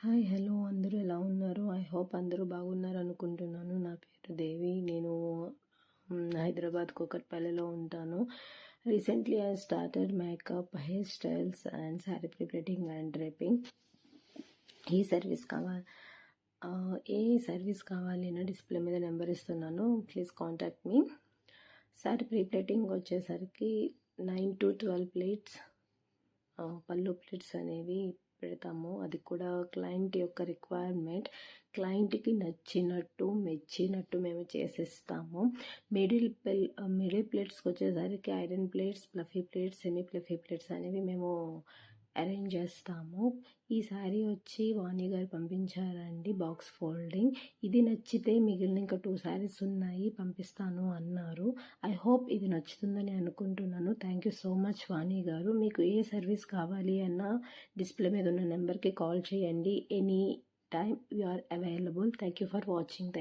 Hi hello అందరూ ఎలా ఉన్నారు? ఐ హోప్ అందరూ బాగున్నారు అనుకుంటున్నాను. నా పేరు దేవి. నేను హైదరాబాద్ కూకట్పల్లిలో ఉంటాను. Recently I started makeup, hair styles and sari prepleating and draping. ఏ సర్వీస్ కావాలి అన్న డిస్ప్లే మీద నెంబర్ ఇస్తున్నాను. Please contact me. Sari prepleating వచ్చేసరికి 9 to 12 ప్లేట్స్ పళ్ళు ప్లేట్స్ అనేవి పెడతాము. అది కూడా క్లయింట్ యొక్క రిక్వైర్మెంట్. క్లయింట్కి నచ్చినట్టు మెచ్చినట్టు మేము చేసిస్తాము. మిడిల్ ప్లేట్స్కి వచ్చేసరికి iron plates, fluffy plates, semi fluffy plates అనేవి మేము అరేంజ్ చేస్తాము. ఈ శారీ వచ్చి వాణి గారు పంపించారండి, బాక్స్ ఫోల్డింగ్. ఇది నచ్చితే మిగిలిన ఇంకా 2 శారీస్ ఉన్నాయి, పంపిస్తాను అన్నారు. ఐ హోప్ ఇది నచ్చుతుందని అనుకుంటున్నాను. థ్యాంక్ యూ సో మచ్ వాణి గారు. మీకు ఏ సర్వీస్ కావాలి అన్నా డిస్ప్లే మీద ఉన్న నెంబర్కి కాల్ చేయండి. Any time you are available. Thank you for watching.